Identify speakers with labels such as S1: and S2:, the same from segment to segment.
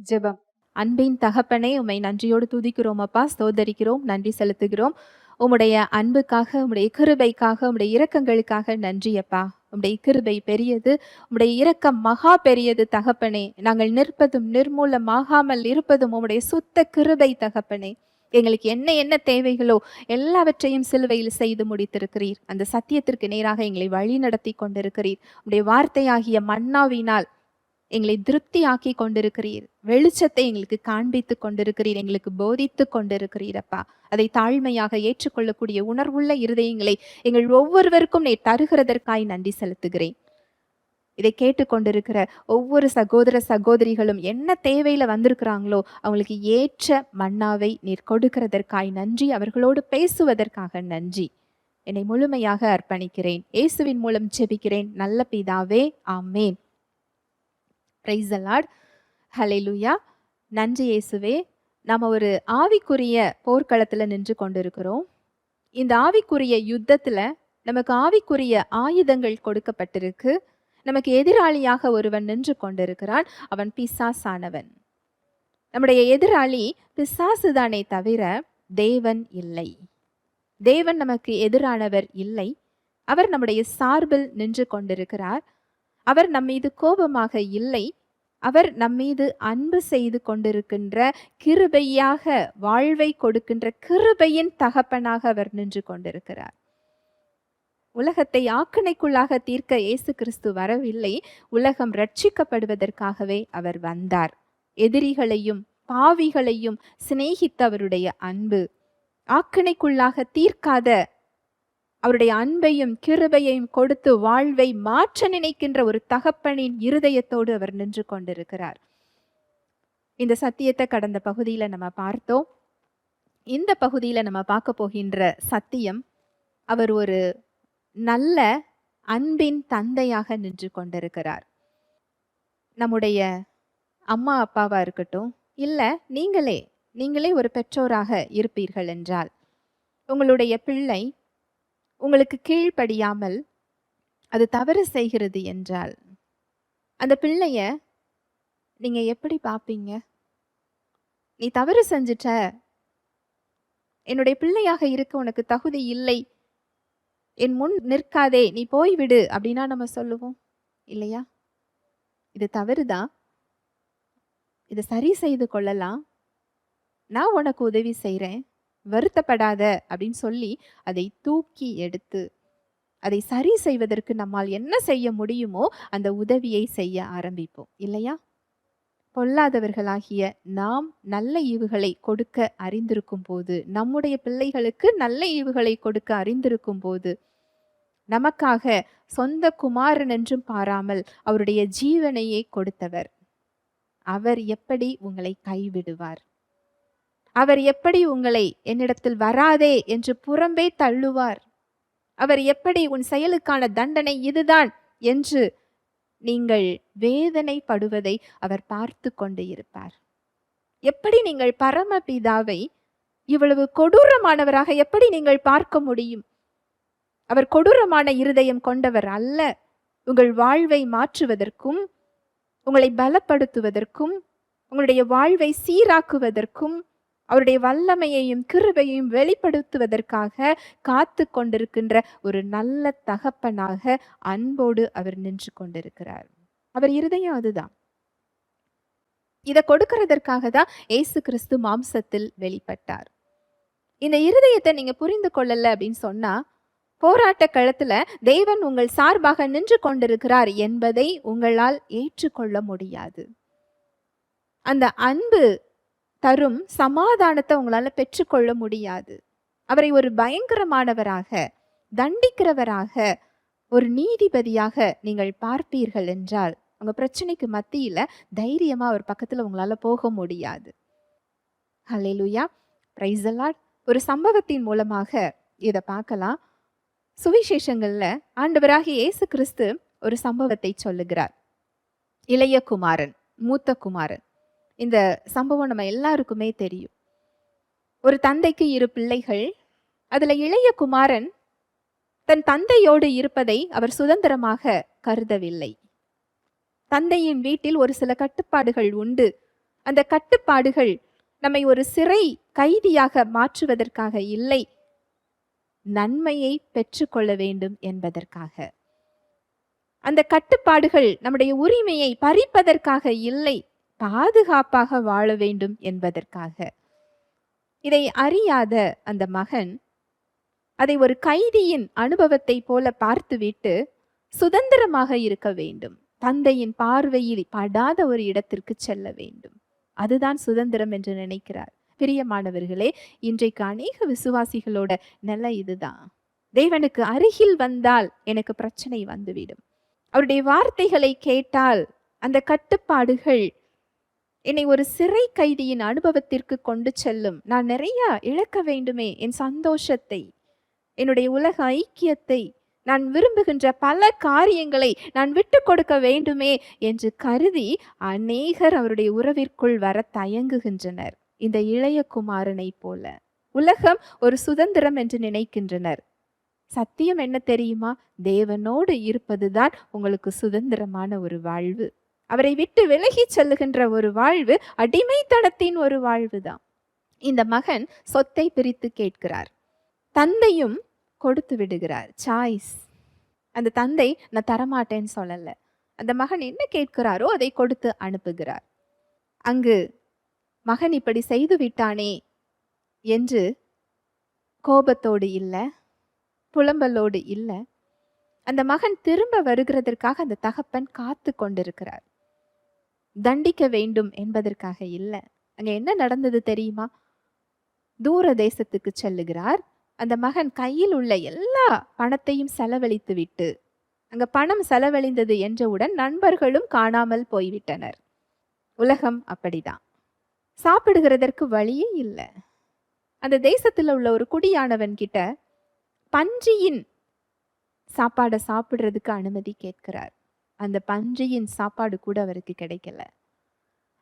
S1: ஜெபம். அன்பின் தகப்பனே, உம்மை நன்றியோடு துதிக்கிறோம் அப்பா, ஸ்தோத்தரிக்கிறோம், நன்றி செலுத்துகிறோம். உம்முடைய அன்புக்காக, உம்முடைய கிருபைக்காக, உம்முடைய இரக்கங்களுக்காக நன்றி அப்பா. உம்முடைய கிருபை பெரியது, உம்முடைய இரக்கம் மகா பெரியது தகப்பனே. நாங்கள் நிற்பதும் நிர்மூலமாகாமல் இருப்பதும் உம்முடைய சுத்த கிருபை தகப்பனே. எங்களுக்கு என்ன என்ன தேவைகளோ எல்லாவற்றையும் சிலுவையில் செய்து முடித்திருக்கிறீர். அந்த சத்தியத்திற்கு நேராக எங்களை வழி நடத்தி கொண்டிருக்கிறீர். உம்முடைய வார்த்தையாகிய மன்னாவினால் எங்களை திருப்தியாக்கி கொண்டிருக்கிறீர். வெளிச்சத்தை எங்களுக்கு காண்பித்து கொண்டிருக்கிறீர், எங்களுக்கு போதித்து கொண்டிருக்கிறீர் அப்பா. அதை தாழ்மையாக ஏற்றுக்கொள்ளக்கூடிய உணர்வுள்ள இருதயங்களை எங்கள் ஒவ்வொருவருக்கும் நீ தருகிறதற்காய் நன்றி செலுத்துகிறேன். இதை கேட்டுக்கொண்டிருக்கிற ஒவ்வொரு சகோதர சகோதரிகளும் என்ன தேவையில வந்திருக்கிறாங்களோ அவங்களுக்கு ஏற்ற மன்னாவை நீர் கொடுக்கிறதற்காய் நன்றி. அவர்களோடு பேசுவதற்காக நன்றி. என்னை முழுமையாக அர்ப்பணிக்கிறேன். இயேசுவின் மூலம் ஜெபிக்கிறேன் நல்ல பிதாவே, ஆமேன். Praise the Lord. ஹல்லேலூயா. நன்றி இயேசுவே. நாம ஒரு ஆவிக்குரிய போர்க்களத்துல நின்று கொண்டிருக்கிறோம். இந்த ஆவிக்குரிய யுத்தத்துல நமக்கு ஆவிக்குரிய ஆயுதங்கள் கொடுக்கப்பட்டிருக்கு. நமக்கு எதிராளியாக ஒருவன் நின்று கொண்டிருக்கிறான். அவன் பிசாசானவன். நம்முடைய எதிராளி பிசாசுதானே தவிர தேவன் இல்லை. தேவன் நமக்கு எதிரானவர் இல்லை. அவர் நம்முடைய சார்பில் நின்று கொண்டிருக்கிறார். அவர் நம்மீது கோபமாக இல்லை. அவர் நம்மீது அன்பு செய்து கொண்டிருக்கின்ற, கிருபையாக வாழ்வை கொடுக்கின்ற கிருபையின் தகப்பனாக அவர் நின்று கொண்டிருக்கிறார். உலகத்தை ஆக்கினைக்குள்ளாக தீர்க்க இயேசு கிறிஸ்து வரவில்லை. உலகம் ரட்சிக்கப்படுவதற்காகவே அவர் வந்தார். எதிரிகளையும் பாவிகளையும் சிநேகித்த அவருடைய அன்பு, ஆக்கினைக்குள்ளாக தீர்க்காத அவருடைய அன்பையும் கிருபையையும் கொடுத்து வாழ்வை மாற்ற நினைக்கின்ற ஒரு தகப்பனின் இருதயத்தோடு அவர் நின்று கொண்டிருக்கிறார். இந்த சத்தியத்தை கடந்த பகுதியில நம்ம பார்த்தோம். இந்த பகுதியில நம்ம பார்க்க போகின்ற சத்தியம், அவர் ஒரு நல்ல அன்பின் தந்தையாக நின்று கொண்டிருக்கிறார். நம்முடைய அம்மா அப்பாவா இருக்கட்டும், இல்ல நீங்களே ஒரு பெற்றோராக இருப்பீர்கள் என்றால், உங்களுடைய பிள்ளை உங்களுக்கு கீழ்ப்படியாமல் அது தவறு செய்கிறது என்றால், அந்த பிள்ளைய நீங்க எப்படி பார்ப்பீங்க? நீ தவறு செஞ்சிட்ட, என்னுடைய பிள்ளையாக இருக்க உனக்கு தகுதி இல்லை, என் முன் நிற்காதே, நீ போய்விடு அப்படின்னா நம்ம சொல்லுவோம் இல்லையா? இது தவறுதான், இதை சரி செய்து கொள்ளலாம், நான் உனக்கு உதவி செய்கிறேன், வருத்தப்படாத அப்படின்னு சொல்லி அதை தூக்கி எடுத்து அதை சரி செய்வதற்கு நம்மால் என்ன செய்ய முடியுமோ அந்த உதவியை செய்ய ஆரம்பிப்போம் இல்லையா? பொல்லாதவர்களாகிய நாம் நல்ல ஈவுகளை கொடுக்க அறிந்திருக்கும் போது, நம்முடைய பிள்ளைகளுக்கு நல்ல ஈவுகளை கொடுக்க அறிந்திருக்கும் போது, நமக்காக சொந்த குமாரன் என்றும் பாராமல் அவருடைய ஜீவனையே கொடுத்தவர், அவர் எப்படி உங்களை கைவிடுவார்? அவர் எப்படி உங்களை என்னிடத்தில் வராதே என்று புறம்பே தள்ளுவார்? அவர் எப்படி உன் செயலுக்கான தண்டனை இதுதான் என்று நீங்கள் வேதனைப்படுவதை அவர் பார்த்து கொண்டு இருப்பார். எப்படி நீங்கள் பரமபிதாவை இவ்வளவு கொடூரமானவராக எப்படி நீங்கள் பார்க்க முடியும்? அவர் கொடூரமான இருதயம் கொண்டவர் அல்ல. உங்கள் வாழ்வை மாற்றுவதற்கும், உங்களை பலப்படுத்துவதற்கும், உங்களுடைய வாழ்வை சீராக்குவதற்கும், அவருடைய வல்லமையையும் கிருபையையும் வெளிப்படுத்துவதற்காக காத்து கொண்டிருக்கின்ற ஒரு நல்ல தகப்பனாக அன்போடு அவர் நின்று கொண்டிருக்கிறார். அவர் இருதயம் அதுதான். இதை கொடுக்கிறதற்காக தான் இயேசு கிறிஸ்து மாம்சத்தில் வெளிப்பட்டார். இந்த இருதயத்தை நீங்க புரிந்து கொள்ளல அப்படின்னு சொன்னா, போராட்ட களத்துல தேவன் உங்கள் சார்பாக நின்று கொண்டிருக்கிறார் என்பதை உங்களால் ஏற்றுக்கொள்ள முடியாது. அந்த அன்பு தரும் சமாதானத்தை உங்களால பெற்றுக்கொள்ள முடியாது. அவரை ஒரு பயங்கரமானவராக, தண்டிக்கிறவராக, ஒரு நீதிபதியாக நீங்கள் பார்ப்பீர்கள் என்றால், உங்க பிரச்சனைக்கு மத்தியில தைரியமா அவர் பக்கத்துல உங்களால போக முடியாது. ஹல்லேலூயா, பிரைஸ் தி லார்ட். ஒரு சம்பவத்தின் மூலமாக இதை பார்க்கலாம். சுவிசேஷங்கள்ல ஆண்டவராகிய இயேசு கிறிஸ்து ஒரு சம்பவத்தை சொல்லுகிறார். இளைய குமாரன், மூத்த குமாரன். இந்த சம்பவம் நம்ம எல்லாருக்குமே தெரியும். ஒரு தந்தைக்கு 2 பிள்ளைகள். அதுல இளைய குமாரன் தன் தந்தையோடு இருப்பதை அவர் சுதந்திரமாக கருதவில்லை. தந்தையின் வீட்டில் ஒரு சில கட்டுப்பாடுகள் உண்டு. அந்த கட்டுப்பாடுகள் நம்மை ஒரு சிறை கைதியாக மாற்றுவதற்காக இல்லை, நன்மையை பெற்றுக்கொள்ள வேண்டும் என்பதற்காக. அந்த கட்டுப்பாடுகள் நம்முடைய உரிமையை பறிப்பதற்காக இல்லை, பாதுகாப்பாக வாழ வேண்டும் என்பதற்காக. இதை அறியாத அந்த மகன் அதை ஒரு கைதியின் அனுபவத்தை போல பார்த்துவிட்டு சுதந்திரமாக இருக்க வேண்டும், தந்தையின் பார்வையில் படாத ஒரு இடத்திற்கு செல்ல வேண்டும். அதுதான் சுதந்திரம் என்று நினைக்கிறார். பிரியமானவர்களே, இன்றைக்கு அநேக விசுவாசிகளோட நிலை இதுதான். தேவனுக்கு அருகில் வந்தால் எனக்கு பிரச்சனை வந்துவிடும். அவருடைய வார்த்தைகளை கேட்டால் அந்த கட்டுப்பாடுகள் என்னை ஒரு சிறை கைதியின் அனுபவத்திற்கு கொண்டு செல்லும். நான் நிறைய இழக்க வேண்டுமே, என் சந்தோஷத்தை, என்னுடைய உலக ஐக்கியத்தை, நான் விரும்புகின்ற பல காரியங்களை நான் விட்டு கொடுக்க வேண்டுமே என்று கருதி அநேகர் அவருடைய உறவிற்குள் வர தயங்குகின்றனர். இந்த இளைய குமாரனை போல உலகம் ஒரு சுதந்திரம் என்று நினைக்கின்றனர். சத்தியம் என்ன தெரியுமா? தேவனோடு இருப்பதுதான் உங்களுக்கு சுதந்திரமான ஒரு வாழ்வு. அவரை விட்டு விலகி செல்லுகின்ற ஒரு வாழ்வு அடிமைத்தனத்தின் ஒரு வாழ்வுதான். இந்த மகன் சொத்தை பிரித்து கேட்கிறார், தந்தையும் கொடுத்து விடுகிறார். சாய்ஸ். அந்த தந்தை நான் தரமாட்டேன்னு சொல்லல, அந்த மகன் என்ன கேட்கிறாரோ அதை கொடுத்து அனுப்புகிறார். அங்கு மகன் இப்படி செய்து விட்டானே என்று கோபத்தோடு இல்லை, புலம்பலோடு இல்லை. அந்த மகன் திரும்ப வருகிறதற்காக அந்த தகப்பன் காத்து கொண்டிருக்கிறார். தண்டிக்க வேண்டும் என்பதற்காக இல்லை. அங்க என்ன நடந்தது தெரியுமா? தூர தேசத்துக்கு செல்லுகிறார். அந்த மகன் கையில் உள்ள எல்லா பணத்தையும் செலவழித்து விட்டு, அங்க பணம் செலவழிந்தது என்றவுடன் நண்பர்களும் காணாமல் போய்விட்டனர். உலகம் அப்படிதான். சாப்பிடுகிறதற்கு வழியே இல்லை. அந்த தேசத்துல உள்ள ஒரு குடியானவன் கிட்ட பன்றியின் சாப்பாடை சாப்பிடுறதுக்கு அனுமதி கேட்கிறார். அந்த பன்றியின் சாப்பாடு கூட அவருக்கு கிடைக்கல.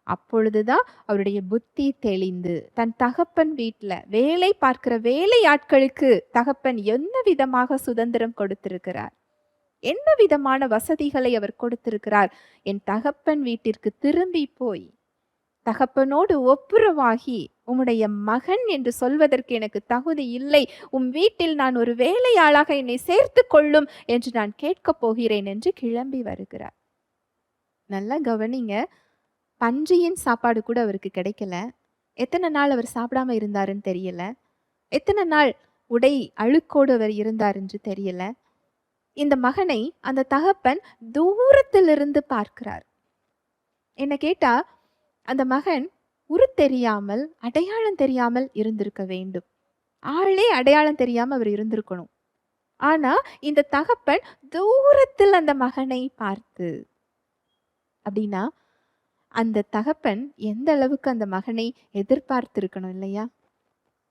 S1: அப்பொழுதுதான் அவருடைய புத்தி தெளிந்து தன் தகப்பன் வீட்டுல வேலை பார்க்கிற வேலை ஆட்களுக்கு தகப்பன் என்ன விதமாக சுதந்திரம் கொடுத்திருக்கிறார், என்ன விதமான வசதிகளை அவர் கொடுத்திருக்கிறார். என் தகப்பன் வீட்டிற்கு திரும்பி போய் தகப்பனோடு ஒப்புரவாகி, உம்முடைய மகன் என்று சொல்வதற்கு எனக்கு தகுதி இல்லை, வீட்டில் நான் ஒரு வேலையாளாக என்னை சேர்த்து கொள்ளும் என்று நான் கேட்கப் போகிறேன் என்று கிளம்பி வருகிறார். நல்லா கவனிங்க, பன்றியின் சாப்பாடு கூட அவருக்கு கிடைக்கல. எத்தனை நாள் அவர் சாப்பிடாம இருந்தாருன்னு தெரியல. எத்தனை நாள் உடை அழுக்கோடு அவர் இருந்தார் என்று தெரியல. இந்த மகனை அந்த தகப்பன் தூரத்திலிருந்து பார்க்கிறார். என்ன கேட்டா, அந்த மகன் உரு தெரியாமல், அடையாளம் தெரியாமல் இருந்திருக்க வேண்டும். ஆளே அடையாளம் தெரியாம அவர் இருந்திருக்கணும். ஆனா இந்த தகப்பன் தூரத்தில் அந்த மகனை பார்த்து, அப்படின்னா அந்த தகப்பன் எந்த அளவுக்கு அந்த மகனை எதிர்பார்த்திருக்கணும் இல்லையா?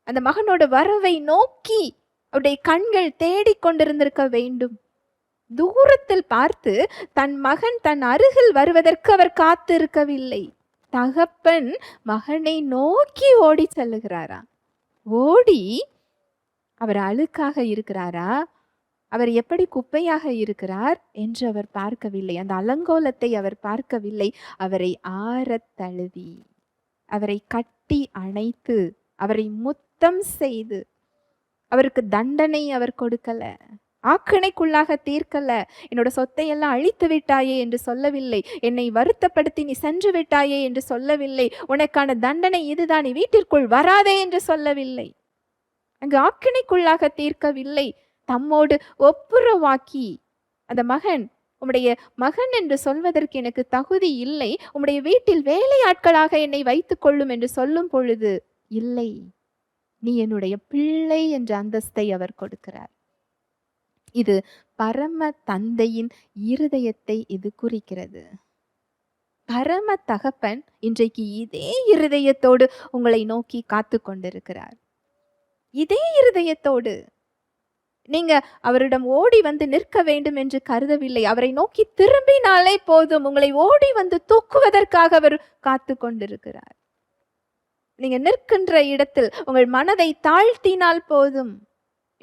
S1: அந்த மகனோட வரவை நோக்கி அவருடைய கண்கள் தேடிக்கொண்டிருந்திருக்க வேண்டும். தூரத்தில் பார்த்து தன் மகன் தன் அருகில் வருவதற்கு அவர் காத்திருக்கவில்லை. தகப்பன் மகனை நோக்கி ஓடி செல்லுகிறாரா? ஓடி அவர் அழுக்காக இருக்கிறாரா, அவர் எப்படி குப்பையாக இருக்கிறார் என்று அவர் பார்க்கவில்லை. அந்த அலங்கோலத்தை அவர் பார்க்கவில்லை. அவரை ஆறத் தழுவி, அவரை கட்டி அணைத்து, அவரை முத்தம் செய்து, அவருக்கு தண்டனை அவர் கொடுக்கல, ஆக்கினைக்குள்ளாக தீர்க்கல. என்னோட சொத்தை எல்லாம் அழித்து விட்டாயே என்று சொல்லவில்லை. என்னை வருத்தப்படுத்தி நீ சென்று விட்டாயே என்று சொல்லவில்லை. உனக்கான தண்டனை இதுதான், நீ வீட்டிற்குள் வராதே என்று சொல்லவில்லை. அங்கு ஆக்கினைக்குள்ளாக தீர்க்கவில்லை. தம்மோடு ஒப்புரவாக்கி, அந்த மகன், உம்முடைய மகன் என்று சொல்வதற்கு எனக்கு தகுதி இல்லை, உம்முடைய வீட்டில் வேலையாட்களாக என்னை வைத்துக் கொள்ளும் என்று சொல்லும் பொழுது, இல்லை, நீ என்னுடைய பிள்ளை என்ற அந்தஸ்தை அவர் கொடுக்கிறார். இது பரம தந்தையின் இருதயத்தை இது குறிக்கிறது. பரம தகப்பன் இன்றைக்கு இதே இருதயத்தோடு உங்களை நோக்கி காத்து கொண்டிருக்கிறார். இதே இருதயத்தோடு நீங்க அவரிடம் ஓடி வந்து நிற்க வேண்டும் என்று கருதவில்லை. அவரை நோக்கி திரும்பினாலே போதும், உங்களை ஓடி வந்து தூக்குவதற்காக அவர் காத்து கொண்டிருக்கிறார். நீங்க நிற்கின்ற இடத்தில் உங்கள் மனதை தாழ்த்தினால் போதும்,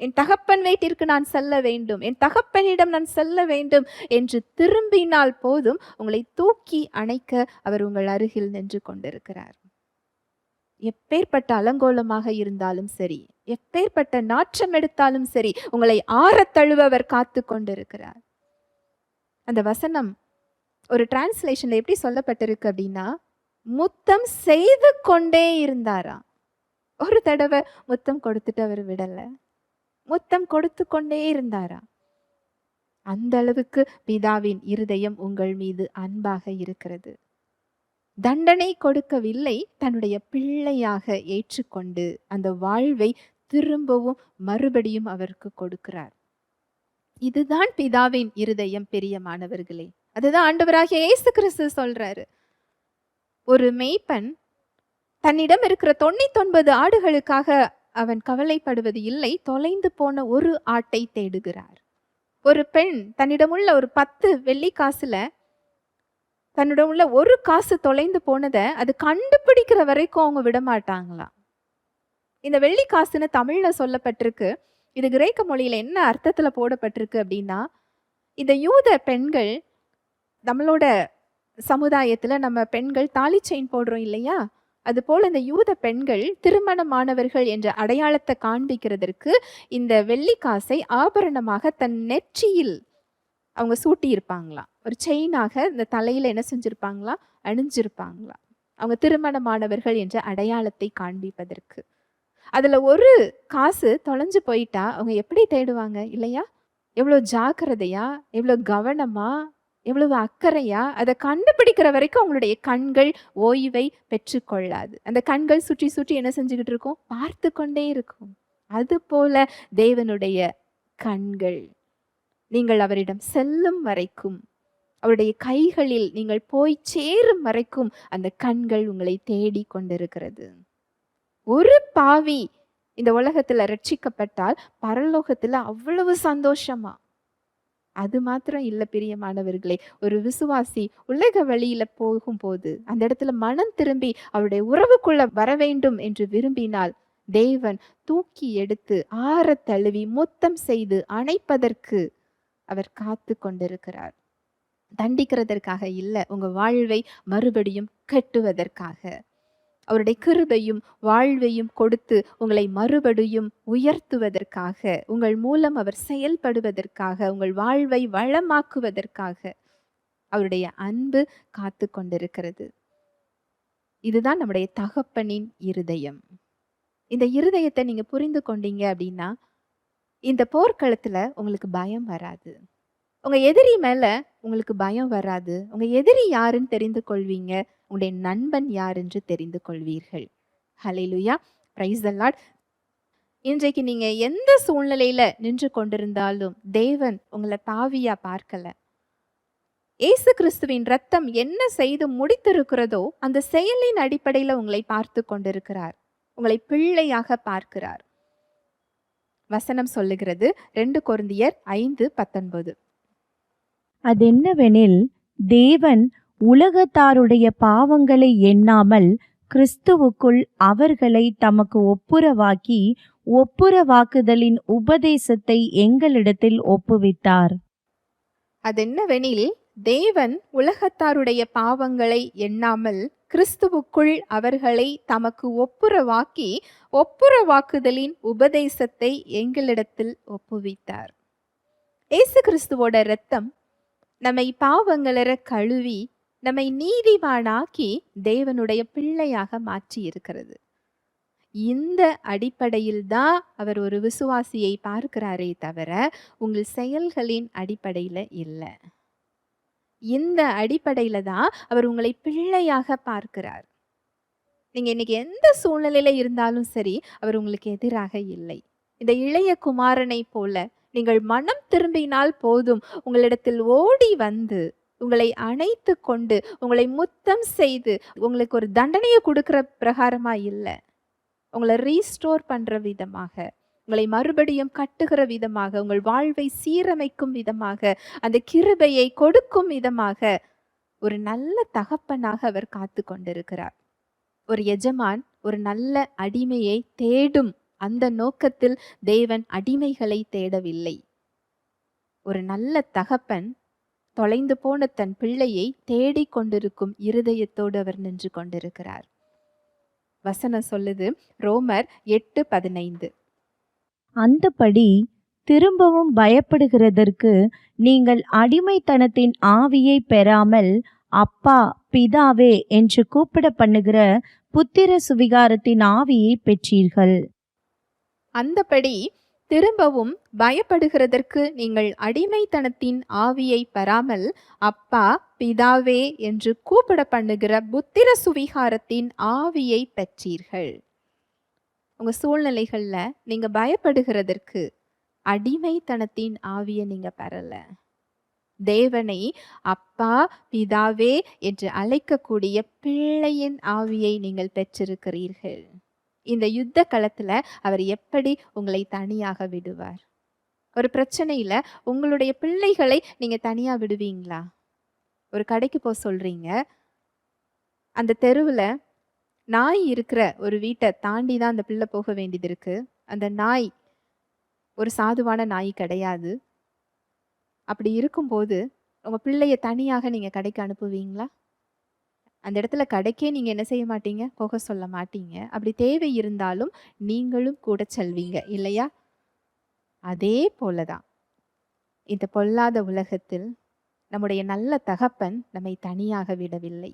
S1: என் தகப்பன் வீட்டிற்கு நான் செல்ல வேண்டும், என் தகப்பனிடம் நான் செல்ல வேண்டும் என்று திரும்பினால் போதும், உங்களை தூக்கி அணைக்க அவர் உங்கள் அருகில் நின்று கொண்டிருக்கிறார். எப்பேற்பட்ட அலங்கோலமாக இருந்தாலும் சரி, எப்பேற்பட்ட நாற்றம் எடுத்தாலும் சரி, உங்களை ஆறத் தழுவ அவர் காத்து கொண்டிருக்கிறார். அந்த வசனம் ஒரு டிரான்ஸ்லேஷன்ல எப்படி சொல்லப்பட்டிருக்கு அப்படின்னா, முத்தம் செய்து கொண்டே இருந்தாரா. ஒரு தடவை முத்தம் கொடுத்துட்டு அவர் விடல, முத்தம் கொடுத்து கொண்டே இருந்தாரா. அந்த அளவுக்கு பிதாவின் இருதயம் உங்கள் மீது அன்பாக இருக்கிறது. தண்டனை கொடுக்கவில்லை, தன்னுடைய பிள்ளையாக ஏற்றுக்கொண்டு அந்த வாழ்வை திரும்பவும் மறுபடியும் அவருக்கு கொடுக்கிறார். இதுதான் பிதாவின் இருதயம் பிரியமானவர்களே. அதுதான் ஆண்டவராகிய இயேசு கிறிஸ்து சொல்றாரு. ஒரு மேய்ப்பன் தன்னிடம் இருக்கிற 99 ஆடுகளுக்காக அவன் கவலைப்படுவது இல்லை, தொலைந்து போன ஒரு ஆட்டை தேடுகிறார். ஒரு பெண் தன்னிடம் உள்ள ஒரு 10 வெள்ளி காசுல தன்னிடம் உள்ள ஒரு காசு தொலைந்து போனதை அது கண்டுபிடிக்கிற வரைக்கும் அவங்க விட மாட்டாங்களாம். இந்த வெள்ளி காசுன்னு தமிழ்ல சொல்லப்பட்டிருக்கு. இது கிரேக்க மொழியில என்ன அர்த்தத்துல போடப்பட்டிருக்கு அப்படின்னா, இந்த யூத பெண்கள், நம்மளோட சமுதாயத்துல நம்ம பெண்கள் தாலி செயின் போடுறோம் இல்லையா, அது போல இந்த யூத பெண்கள் திருமணமானவர்கள் என்ற அடையாளத்தை காண்பிக்கிறதற்கு இந்த வெள்ளி காசை ஆபரணமாக தன் நெற்றியில் அவங்க சூட்டி இருப்பாங்களாம். ஒரு செயினாக இந்த தலையில என்ன செஞ்சிருப்பாங்களாம், அணிஞ்சிருப்பாங்களாம். அவங்க திருமணமானவர்கள் என்ற அடையாளத்தை காண்பிப்பதற்கு. அதுல ஒரு காசு தொலைஞ்சு போயிட்டா அவங்க எப்படி தேடுவாங்க இல்லையா? எவ்வளவு ஜாக்கிரதையா, எவ்வளவு கவனமா, எவ்வளவு அக்கறையா அதை கண்டுபிடிக்கிற வரைக்கும் அவங்களுடைய கண்கள் ஓய்வை பெற்றுக்கொள்ளாது. அந்த கண்கள் சுற்றி சுற்றி என்ன செஞ்சுக்கிட்டு இருக்கும், பார்த்து கொண்டே இருக்கும். அது போல தேவனுடைய கண்கள் நீங்கள் அவரிடம் செல்லும் வரைக்கும், அவருடைய கைகளில் நீங்கள் போய் சேரும் வரைக்கும் அந்த கண்கள் உங்களை தேடி கொண்டிருக்கிறது. ஒரு பாவி இந்த உலகத்துல ரட்சிக்கப்பட்டால் பரலோகத்துல அவ்வளவு சந்தோஷமா. அது மாத்திரம் இல்ல பிரியமானவர்களே, ஒரு விசுவாசி உலக வழியில போகும்போது அந்த இடத்துல மனம் திரும்பி அவருடைய உறவுக்குள்ள வர வேண்டும் என்று விரும்பினால் தேவன் தூக்கி எடுத்து ஆற தழுவி முத்தம் செய்து அணைப்பதற்கு அவர் காத்து கொண்டிருக்கிறார். தண்டிக்கிறதற்காக இல்ல, உங்க வாழ்வை மறுபடியும் கட்டுவதற்காக. அவருடைய கிருபையும் வாழ்வையும் கொடுத்து உங்களை மறுபடியும் உயர்த்துவதற்காக, உங்கள் மூலம் அவர் செயல்படுவதற்காக, உங்கள் வாழ்வை வளமாக்குவதற்காக அவருடைய அன்பு காத்து கொண்டிருக்கிறது. இதுதான் நம்முடைய தகப்பனின் இருதயம். இந்த இருதயத்தை நீங்க புரிந்து கொண்டீங்க அப்படின்னா, இந்த போர்க்களத்துல உங்களுக்கு பயம் வராது. உங்க எதிரி மேல உங்களுக்கு பயம் வராது. உங்க எதிரி யாருன்னு தெரிந்து கொள்வீங்க. உங்களுடைய நண்பன் யார் என்று தெரிந்து கொள்வீர்கள். ஹல்லேலூயா, பிரைஸ் தி லார்ட். இன்றைக்கு நீங்க எந்த சூழ்நிலையில நின்று கொண்டிருந்தாலும் தேவன் உங்களை பாவியா பார்க்கல. இயேசு கிறிஸ்துவின் ரத்தம் என்ன செய்து முடித்திருக்கிறதோ அந்த செயலின் அடிப்படையில் உங்களை பார்த்து கொண்டிருக்கிறார். உங்களை பிள்ளையாக பார்க்கிறார். வசனம் சொல்லுகிறது 2 கொரிந்தியர் 5:19.
S2: அதென்னவெனில், தேவன் உலகத்தாருடைய பாவங்களை எண்ணாமல் கிறிஸ்துவுக்குள் அவர்களை தமக்கு ஒப்புரவாக்கி ஒப்புரவாக்குதலின் உபதேசத்தை எங்களிடத்தில் ஒப்புவித்தார்.
S1: அதென்னவெனில், தேவன் உலகத்தாருடைய பாவங்களை எண்ணாமல் கிறிஸ்துவுக்குள் அவர்களை தமக்கு ஒப்புரவாக்கி ஒப்புரவாக்குதலின் உபதேசத்தை எங்களிடத்தில் ஒப்புவித்தார். இயேசு கிறிஸ்துவோட இரத்தம் நம்மை பாவங்களற கழுவி நம்மை நீதிமானாக்கி தேவனுடைய பிள்ளையாக மாற்றி இருக்கிறது. இந்த அடிப்படையில் தான் அவர் ஒரு விசுவாசியை பார்க்கிறாரே தவிர உங்கள் செயல்களின் அடிப்படையில் இல்லை. இந்த அடிப்படையில தான் அவர் உங்களை பிள்ளையாக பார்க்கிறார். நீங்க இன்னைக்கு எந்த சூழ்நிலையில இருந்தாலும் சரி, அவர் உங்களுக்கு எதிராக இல்லை. இந்த இளைய குமாரனை போல நீங்கள் மனம் திரும்பினால் போதும், உங்களிடத்தில் ஓடி வந்து உங்களை அணைத்து கொண்டு உங்களை முத்தம் செய்து உங்களுக்கு ஒரு தண்டனையை கொடுக்கிற பிரகாரமா இல்லை, உங்களை ரீஸ்டோர் பண்ற விதமாக, உங்களை மறுபடியும் கட்டுகிற விதமாக, உங்கள் வாழ்வை சீரமைக்கும் விதமாக, அந்த கிருபையை கொடுக்கும் விதமாக ஒரு நல்ல தகப்பனாக அவர் காத்து கொண்டிருக்கிறார். ஒரு எஜமான் ஒரு நல்ல அடிமையை தேடும் அந்த நோக்கத்தில் தேவன் அடிமைகளை தேடவில்லை. ஒரு நல்ல தகப்பன் தொலைந்து போன தன் பிள்ளையை தேடிக் கொண்டிருக்கும் இருதயத்தோடு அவர் நின்று கொண்டிருக்கிறார். வசனம் சொல்லுது, ரோமர் 8:15.
S2: அந்தபடி திரும்பவும் பயப்படுகிறதற்கு நீங்கள் அடிமைத்தனத்தின் ஆவியை பெறாமல் அப்பா பிதாவே என்று கூப்பிட பண்ணுகிற புத்திர சுவிகாரத்தின் ஆவியை பெற்றீர்கள்.
S1: அந்தபடி திரும்பவும் பயப்படுகிறதற்கு நீங்கள் அடிமைத்தனத்தின் ஆவியை பெறாமல் அப்பா பிதாவே என்று கூப்பிட பண்ணுகிற புத்திர சுவிகாரத்தின் ஆவியை பெற்றீர்கள். உங்க சூழ்நிலைகள்ல நீங்க பயப்படுகிறதற்கு அடிமைத்தனத்தின் ஆவியை நீங்க பெறல. தேவனை அப்பா பிதாவே என்று அழைக்கக்கூடிய பிள்ளையின் ஆவியை நீங்கள் பெற்றிருக்கிறீர்கள். இந்த யுத்த களத்துல அவர் எப்படி உங்களை தனியாக விடுவார்? ஒரு பிரச்சனையில உங்களுடைய பிள்ளைகளை நீங்க தனியா விடுவீங்களா? ஒரு கடைக்கு போக சொல்றீங்க, அந்த தெருவுல நாய் இருக்கிற ஒரு வீட்டை தாண்டி தான் அந்த பிள்ளை போக வேண்டியது இருக்கு. அந்த நாய் ஒரு சாதுவான நாய் கிடையாது. அப்படி இருக்கும்போது உங்க பிள்ளைய தனியாக நீங்க கடைக்கு அனுப்புவீங்களா? அந்த இடத்துல கடைக்கே நீங்க என்ன செய்ய மாட்டீங்க? போக சொல்ல மாட்டீங்க. அப்படி தேவை இருந்தாலும் நீங்களும் கூட செல்வீங்க இல்லையா? அதே போலதான் இந்த பொல்லாத உலகத்தில் நம்முடைய நல்ல தகப்பன் நம்மை தனியாக விடவில்லை.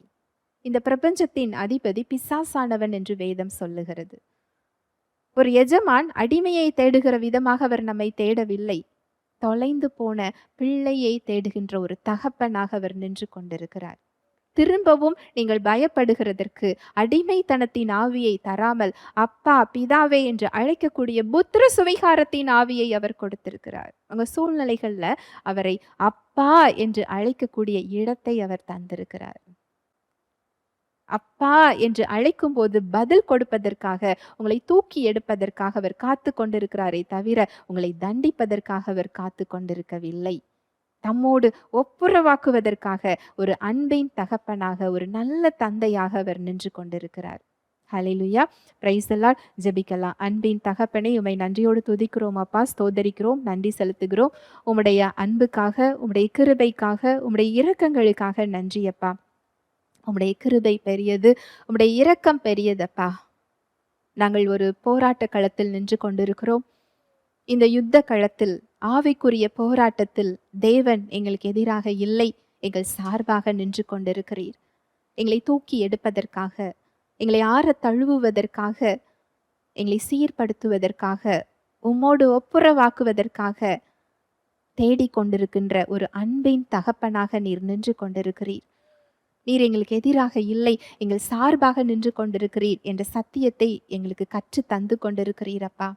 S1: இந்த பிரபஞ்சத்தின் அதிபதி பிசாசானவன் என்று வேதம் சொல்லுகிறது. ஒரு எஜமான் அடிமையை தேடுகிற விதமாக அவர் நம்மை தேடவில்லை. தொலைந்து போன பிள்ளையை தேடுகின்ற ஒரு தகப்பனாக அவர் நின்று கொண்டிருக்கிறார். திரும்பவும் நீங்கள் பயப்படுகிறதற்கு அடிமைத்தனத்தின் ஆவியை தராமல் அப்பா பிதாவே என்று அழைக்கக்கூடிய புத்திர சுவிகாரத்தின் ஆவியை அவர் கொடுத்திருக்கிறார். உங்க சூழ்நிலைகள்ல அவரை அப்பா என்று அழைக்கக்கூடிய இடத்தை அவர் தந்திருக்கிறார். அப்பா என்று அழைக்கும் போது பதில் கொடுப்பதற்காக, உங்களை தூக்கி எடுப்பதற்காக அவர் காத்து கொண்டிருக்கிறாரே தவிர உங்களை தண்டிப்பதற்காக அவர் காத்து கொண்டிருக்கவில்லை. தம்மோடு ஒப்புரவாக்குவதற்காக ஒரு அன்பின் தகப்பனாக, ஒரு நல்ல தந்தையாக அவர் நின்று கொண்டிருக்கிறார். ஹல்லேலூயா, பிரைஸ் தி லார்ட். ஜெபிக்கலாம். அன்பின் தகப்பனே, உம்மை நன்றியோடு துதிக்கிறோம் அப்பா, ஸ்தோத்தரிக்கிறோம், நன்றி செலுத்துகிறோம். உம்முடைய அன்புக்காக, உம்முடைய கிருபைக்காக, உம்முடைய இரக்கங்களுக்காக நன்றி அப்பா. உம்முடைய கிருபை பெரியது, உம்முடைய இரக்கம் பெரியதப்பா. நாங்கள் ஒரு போராட்ட களத்தில் நின்று கொண்டிருக்கிறோம். இந்த யுத்த களத்தில், ஆவிக்குரிய போராட்டத்தில் தேவன் எங்களுக்கு எதிராக இல்லை, எங்கள் சார்பாக நின்று கொண்டிருக்கிறீர். எங்களை தூக்கி எடுப்பதற்காக, எங்களை ஆற தழுவுவதற்காக, எங்களை சீர்படுத்துவதற்காக, உம்மோடு ஒப்புரவாக்குவதற்காக தேடிக்கொண்டிருக்கின்ற ஒரு அன்பின் தகப்பனாக நீர் நின்று கொண்டிருக்கிறீர். நீர் எங்களுக்கு எதிராக இல்லை, எங்கள் சார்பாக நின்று கொண்டிருக்கிறீர் என்ற சத்தியத்தை எங்களுக்கு கற்று தந்து கொண்டிருக்கிறீர் அப்பா.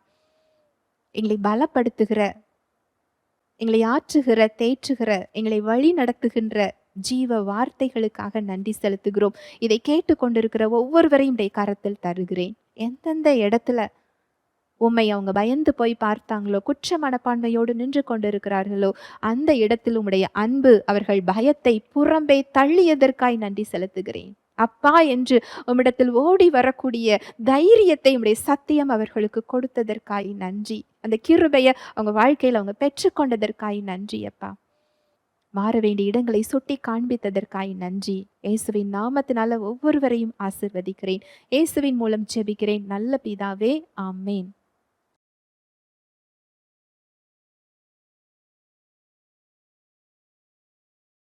S1: எங்களை பலப்படுத்துகிற, எங்களை ஆற்றுகிற, தேற்றுகிற, எங்களை வழி நடத்துகின்ற ஜீவ வார்த்தைகளுக்காக நன்றி செலுத்துகிறோம். இதை கேட்டு கொண்டிருக்கிற ஒவ்வொருவரையும் உடைய கரத்தில் தருகிறேன். எந்தெந்த இடத்துல உம்மை அவங்க பயந்து போய் பார்த்தாங்களோ, குற்ற மனப்பான்மையோடு நின்று கொண்டிருக்கிறார்களோ, அந்த இடத்தில் உம்முடைய அன்பு அவர்கள் பயத்தை புறம்பே தள்ளியதற்காய் நன்றி செலுத்துகிறேன் அப்பா என்று உம்மிடத்தில் ஓடி வரக்கூடிய தைரியத்தை உம்முடைய சத்தியம் அவர்களுக்கு கொடுத்ததற்காய் நன்றி. அந்த கிருபையை அவங்க வாழ்க்கையில் அவங்க பெற்றுக்கொண்டதற்காய் நன்றி அப்பா. மாற வேண்டிய இடங்களை சுட்டி காண்பித்ததற்காய் நன்றி. இயேசுவின் நாமத்தினால ஒவ்வொருவரையும் ஆசிர்வதிக்கிறேன். இயேசுவின் மூலம் ஜெபிக்கிறேன் நல்ல பிதாவே, ஆமேன்.